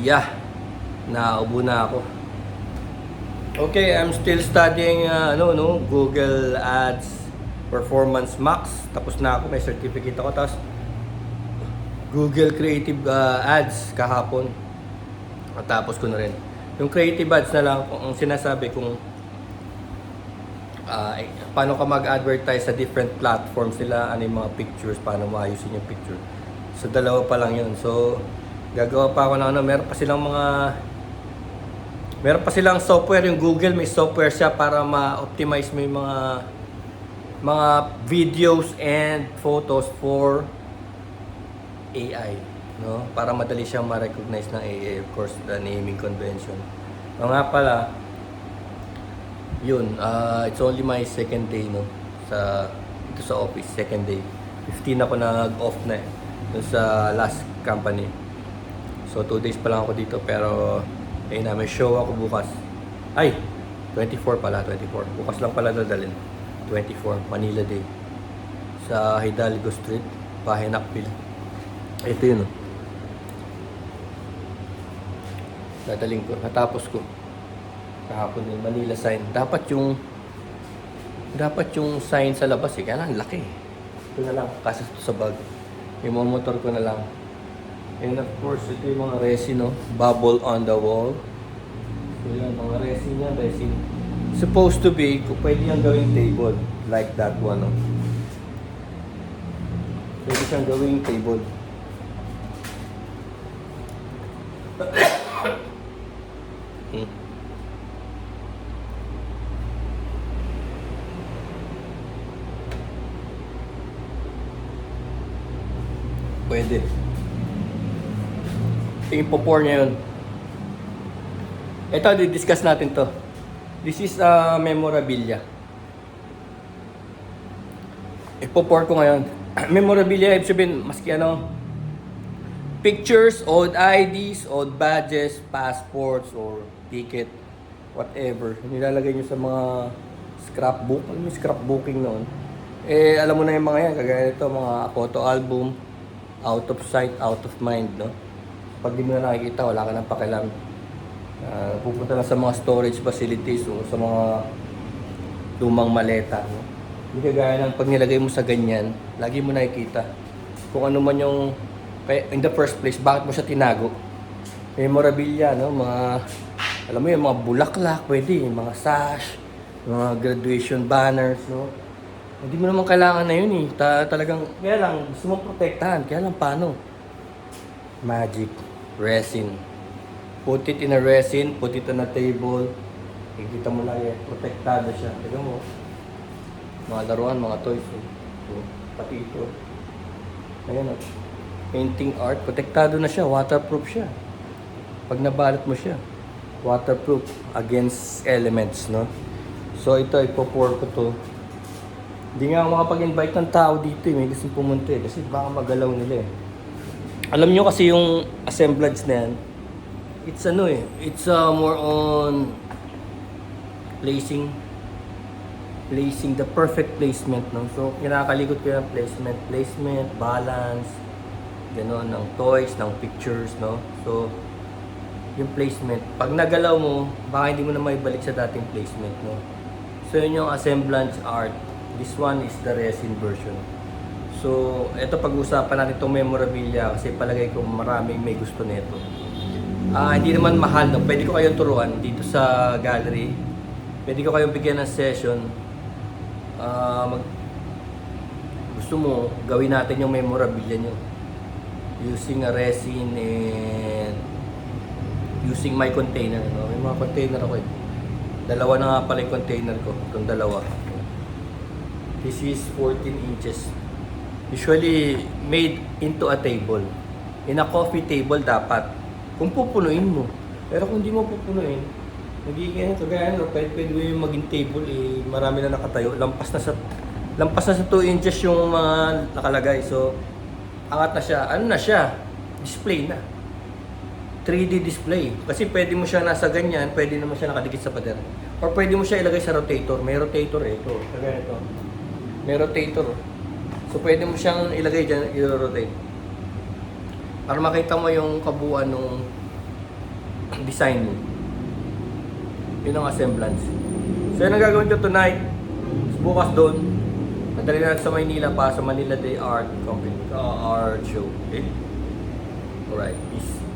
Yeah, naubo na ako. Okay, I'm still studying Google Ads Performance Max. Tapos na ako, may certificate ako. Tapos Google Creative Ads kahapon. Tapos ko na rin. Yung Creative Ads na lang ang sinasabi kung paano ka mag-advertise sa different platforms nila, ano yung mga pictures, paano maayusin yung picture. So dalawa pa lang yun. So gagawa pa ako ng meron pa silang software. Yung Google may software siya para ma-optimize mo yung mga videos and photos for AI, no? Para madali siyang ma-recognize ng AI, of course, the naming convention. So nga pala, yun, it's only my second day, no? Dito sa office, second day. 15 ako nag-off na dun sa last company. So 2 days pa lang ako dito, pero ayun na, may show ako bukas. Ay, 24 pala, 24. Bukas lang pala dadalhin. 24, Manila Day. Sa Hidalgo Street, Pahinakpil. Ito yun, oh. Dadaling ko, natapos ko. Kahapon yung Manila sign. Dapat yung sign sa labas, kaya lang laki. Ito na lang, kasi ito sa bag. Yung motor ko na lang. And of course, ito yung mga resin, no? Bubble on the wall. So yan, mga resin yan, resin. Supposed to be, kung pwede yung gawing table. Like that one, no? Pwede siyang gawing table. Pwede. Ipo-pour niya yun. Ito, di-discuss natin to. This is memorabilia. Ipo-pour ko ngayon. Memorabilia, ibig sabihin, maski pictures, old IDs, old badges, passports, or ticket, whatever. Nilalagay nyo sa mga scrapbook. Alam mo yung scrapbooking noon? Alam mo na yung mga yan. Kagaya nito, mga photo album, out of sight, out of mind, no? Pag di mo na nakikita, wala ka nang pakialam. Pupunta lang sa mga storage facilities o sa mga lumang maleta, no? Hindi kagaya ng pag nilagay mo sa ganyan, lagi mo nakikita kung ano man yung, in the first place, bakit mo siya tinago. Memorabilia, no? Alam mo yung mga bulaklak, pwede, mga sash, mga graduation banners, no? Hindi mo naman kailangan na yun, eh. Talagang, kaya lang, gusto mong protektahan. Kaya lang, paano? Magic. Resin. Put it in a resin, put it on a table. Ikita mo lang yan. Protektado siya. Tignan mo. Mga laruan, mga toys. Pati ito. Ayan, painting art. Protektado na siya. Waterproof siya. Pag nabalot mo siya. Waterproof against elements, no? So, ito, ipo-pour ko to. Hindi nga ako makapag-invite ng tao dito, eh. May gustong pumunta, eh. Kasi baka magalaw nila, eh. Alam nyo kasi yung assemblage na yan, it's more on placing the perfect placement, no? So, kinakalikot ko yung placement, balance, gano'n, ng toys, ng pictures, no? So, yung placement, pag nagalaw mo, baka hindi mo na maibalik sa dating placement, no? So, yun yung assemblage art. This one is the resin version. So, ito pag-usapan natin itong memorabilia kasi palagay ko maraming may gusto nito. Hindi naman mahal, no? Pwede ko kayong turuan dito sa gallery. Pwede ko kayong bigyan ng session. Gusto mo, gawin natin yung memorabilia nyo. Using a resin and using my container. No? May mga container ako, eh. Dalawa na nga pala yung container ko. Itong dalawa. This is 14 inches. Usually made into a table. In a coffee table dapat. Kung pupunuin mo. Pero kung hindi mo pupunuin, magiging kagaya pwede mo yung maging table, eh, marami na nakatayo. Lampas na sa 2 inches yung mga nakalagay. So, angat na siya. Ano na siya? Display na. 3D display. Kasi pwede mo siya nasa ganyan, pwede naman siya nakadikit sa pader. Or pwede mo siya ilagay sa rotator. May rotator, ito. Kagaya ito. May rotator. So, pwede mo siyang ilagay dyan, i-rotate. Para makita mo yung kabuuan design mo. Yun ang assemblance. So yun ang gagawin ko tonight. Bukas doon, nadali natin sa Maynila para sa Manila Day Art Company, Art Show. Okay? Alright, peace.